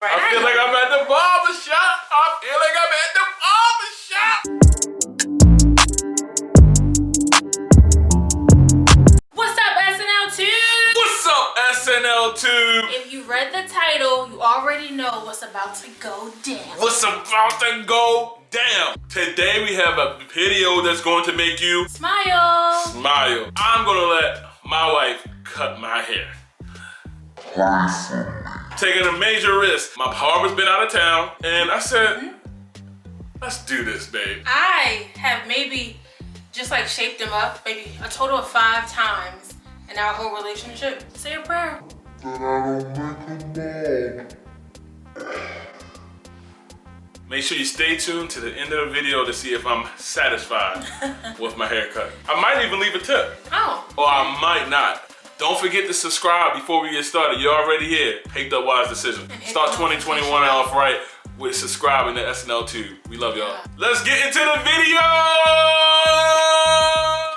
Right. I feel like I'm at the barber shop. I feel like I'm at the barber shop. What's up, SNL2? What's up, SNL2? If you read the title, you already know what's about to go down. What's about to go down? Today we have a video that's going to make you smile. Smile. I'm gonna let my wife cut my hair. Taking a major risk. My barber's been out of town, and I said, let's do this, babe. I have maybe just like shaped him up, maybe a total of 5 times in our whole relationship. Say a prayer. That I don't make a bad. Make sure you stay tuned to the end of the video to see if I'm satisfied with my haircut. I might even leave a tip. Oh. Or I might not. Don't forget to subscribe before we get started. You're already here. Take the wise decision. Start 2021 off right with subscribing to SNL2. We love y'all. Let's get into the video!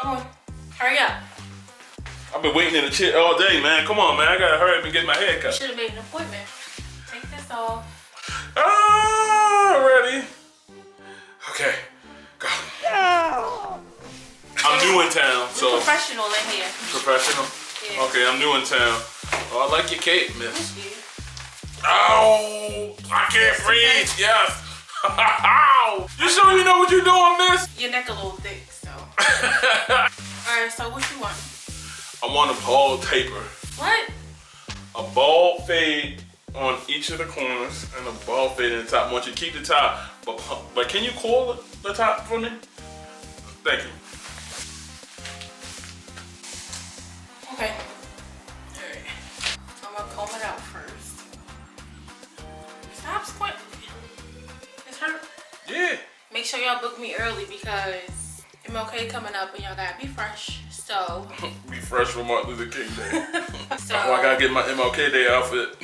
Come on, hurry up. I've been waiting in the chair all day, man. Come on, man. I gotta hurry up and get my hair cut. You should have made an appointment. Take this off. Ready? Okay, go. I'm new in town, so. We're professional in here. Professional? Yeah. Okay, I'm new in town. Oh, I like your cape, miss. Thank you. Oh, I can't breathe. Yes. You sure you know what you're doing, miss? Your neck a little thick, so. Alright, so what you want? I want a bald taper. What? A bald fade on each of the corners and a bald fade in the top. I want you to keep the top, but can you coil the top for me? Thank you. Okay. Alright. I'm gonna comb it out first. Stop squinting. It's hurt. Yeah. Make sure y'all book me early because MLK coming up and y'all gotta be fresh. So. Be fresh for Martin Luther King Day. So. Oh, I gotta get my MLK Day outfit.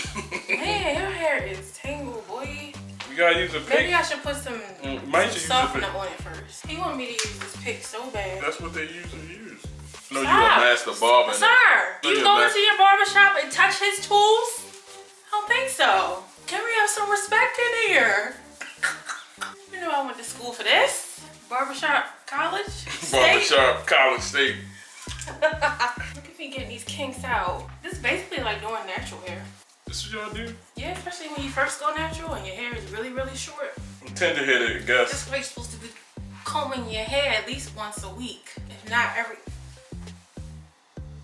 Man, your hair is tangled, boy. You gotta use a pick. Maybe I should put some softener on it first. He want me to use this pick so bad. That's what they usually use. No, you a master barber. Sir, you go into your barber shop and touch his tools? I don't think so. Can we have some respect in here? You know I went to school for this. Barbershop college. Barbershop college state. Look at me getting these kinks out. This is basically like doing natural hair. This is what y'all do? Yeah, especially when you first go natural and your hair is really, really short. I'm tender-headed, I guess. This is why you're supposed to be combing your hair at least once a week, if not every.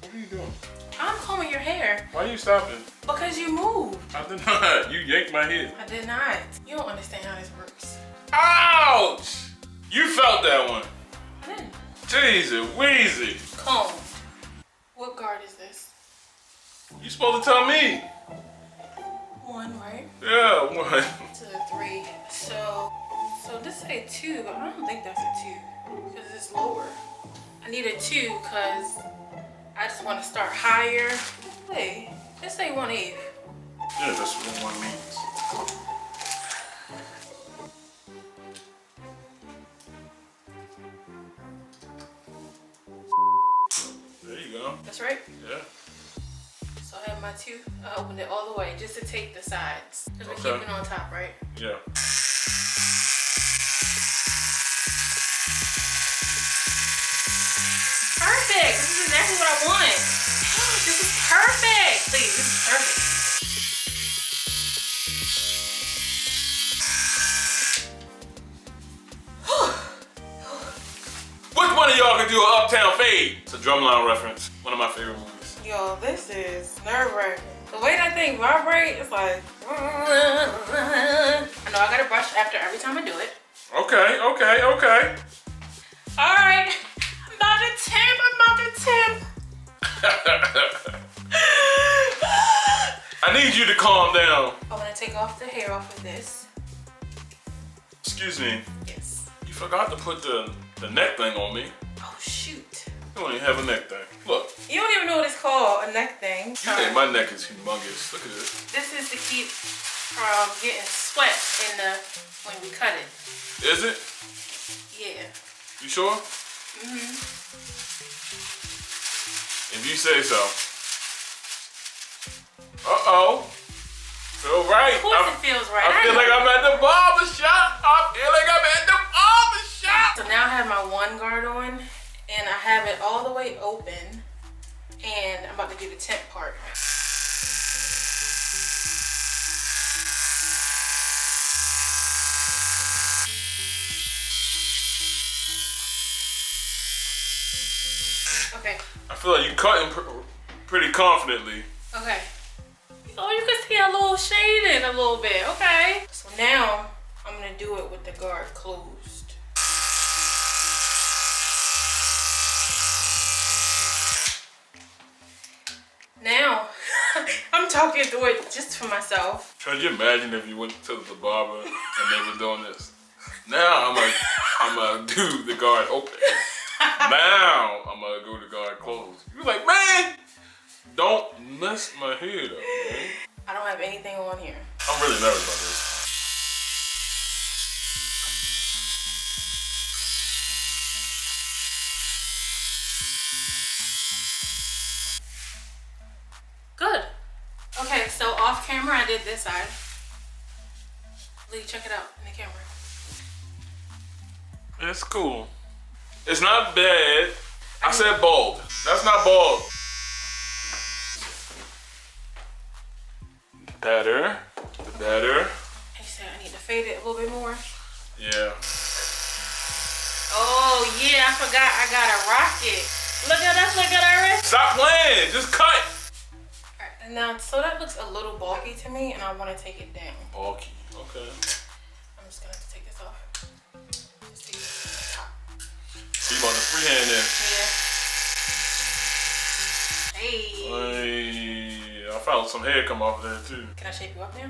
What are you doing? I'm combing your hair. Why are you stopping? Because you moved. I did not. You yanked my head. I did not. You don't understand how this works. Ouch! You felt that one. I didn't. Jeezy, Weezy. Comb. What guard is this? You supposed to tell me. 1, right? Yeah, 1. 2, 3. So this say 2, but I don't think that's a 2 because it's lower. I need a 2 because I just want to start higher. Wait, this say 1/8. Yeah, that's what 1 means. There you go. That's right. Yeah. So I have my 2. I opened it all the way just to take the sides because we're keeping on top, right? Yeah. Perfect. This is exactly what I want. This is perfect. Please, this is perfect. Which one of y'all can do an Uptown Fade? It's a Drumline reference. One of my favorite movies. Yo, this is nerve-wracking. The way that thing vibrates, it's like. I know I gotta brush after every time I do it. Okay. All right, I'm about to temp. I need you to calm down. I'm gonna take off the hair off of this. Excuse me. Yes. You forgot to put the neck thing on me. Oh shoot. You don't even have a neck thing. Look. You don't even know what it's called, a neck thing. You think my neck is humongous. Look at this. This is to keep from getting sweat when we cut it. Is it? Yeah. You sure? If you say so. Uh-oh. Feel right. Of course it feels right. I feel like I'm at the barber shop. I feel like I'm at the barber shop. So now I have my one guard on, and I have it all the way open, and I'm about to do the tint part. Okay. I feel like you're cutting pretty confidently. Okay. Oh, you can see a little shading a little bit. Okay. So now I'm gonna do it with the guard closed. Now I'm talking through it just for myself. Can you imagine if you went to the barber and they were doing this? Now I'm gonna do the guard open. Now I'm gonna go to guard closed. You're like, man, don't mess my head up, man. I don't have anything on here. I'm really nervous about this. Good. Okay, so off camera I did this side. Lee, check it out in the camera. It's cool. It's not bad. I said bald. That's not bald. Better. Better. He said I need to fade it a little bit more. Yeah. Oh yeah, I forgot I got a rocket. Look at us, look at our wrist. Stop playing. Just cut. Alright, and now so that looks a little bulky to me, and I want to take it down. Bulky. Okay. I'm just gonna have to take this off. Just take this top. So you want the freehand there? Yeah. Hey. Hey, I found some hair come off there too. Can I shape you up now?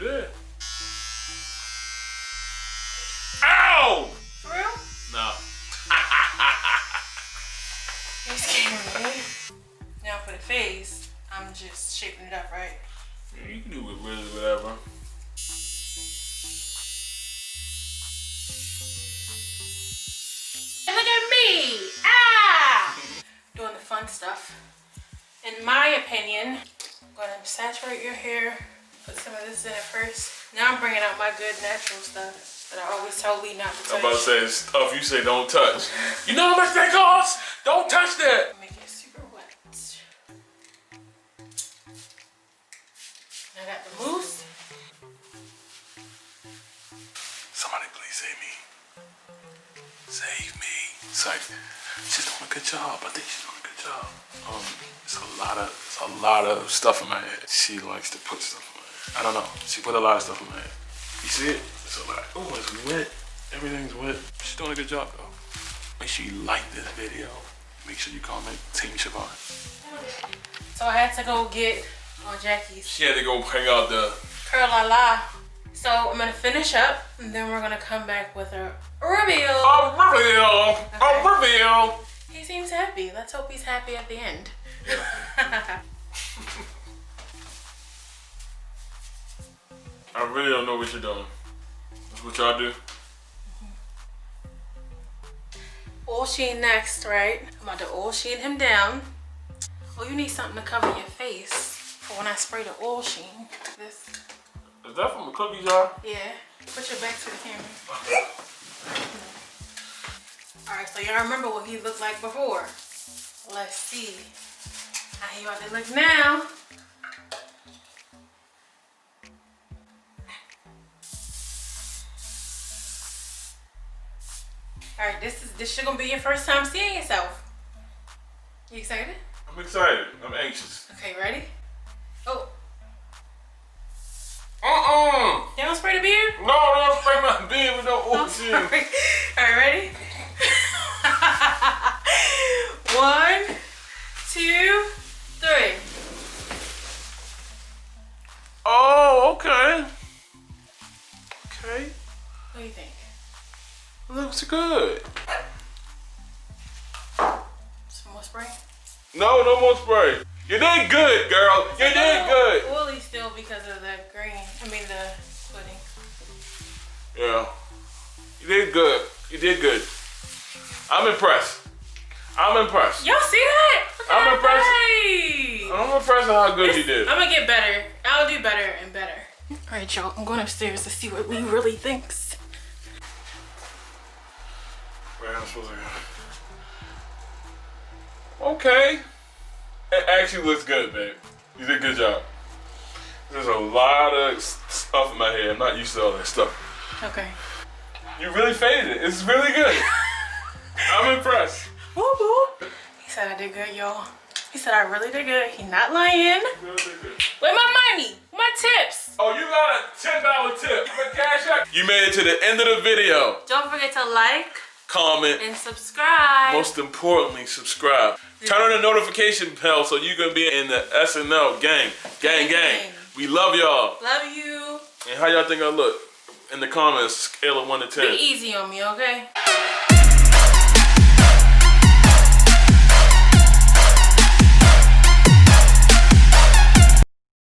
Yeah. Ow! For real? No. You scared me. Now for the face, I'm just shaping it up, right? Yeah, you can do it really whatever. Look at me! Ah! Doing the fun stuff. In my opinion, I'm gonna saturate your hair, put some of this in it first. Now I'm bringing out my good natural stuff that I always tell Lee not to touch. I'm about to say it's stuff you say don't touch. You know how much that costs? Don't touch that. Make it super wet. I got the mousse. Somebody please save me. Save me. It's like, she's doing a good job. I think she's doing a good job. It's a lot of stuff in my head. She likes to put stuff in my head. I don't know. She put a lot of stuff in my head. You see it? It's a lot. Oh, it's wet. Everything's wet. She's doing a good job though. Make sure you like this video. Make sure you comment Team Siobhan. So I had to go get Jackie's. She had to go hang out the Curl la la. So I'm gonna finish up, and then we're gonna come back with a reveal. A reveal. A reveal. He seems happy. Let's hope he's happy at the end. I really don't know what you're doing. That's what y'all do. Oil sheen next, right? I'm about to oil sheen him down. Oh, you need something to cover your face for when I spray the oil sheen. This. Is that from a cookie jar? Yeah. Put your back to the camera. Alright, so y'all remember what he looked like before. Let's see how he about to look now. Alright, this should gonna be your first time seeing yourself. You excited? I'm excited. I'm anxious. Okay, ready? Oh. You don't spray the beard? No, don't spray my beard with no oil sheen. Alright, ready? 1, 2, 3. Oh, okay. Okay. What do you think? Looks good. Some more spray? No, no more spray. You did good, girl. You did good. Oily still because of the green. I mean the pudding. Yeah. You did good. You did good. I'm impressed. I'm impressed. Y'all see that? Look at I'm that impressed. face. I'm impressed with how good you did. I'm gonna get better. I'll do better and better. Alright, y'all, I'm going upstairs to see what Lee really thinks. Where am I supposed to go? Okay. It actually looks good, babe. You did a good job. There's a lot of stuff in my hair. I'm not used to all that stuff. Okay. You really faded it. It's really good. I'm impressed. Woo woo. He said I did good, y'all. He said I really did good. He not lying. Really good. Where my money? My tips. Oh, you got a $10 tip. You cash out. You made it to the end of the video. Don't forget to like, comment, and subscribe. Most importantly, subscribe. Turn on the notification bell so you can be in the SNL gang. Gang. We love y'all. Love you. And how y'all think I look? In the comments, scale of 1 to 10. Be easy on me, okay?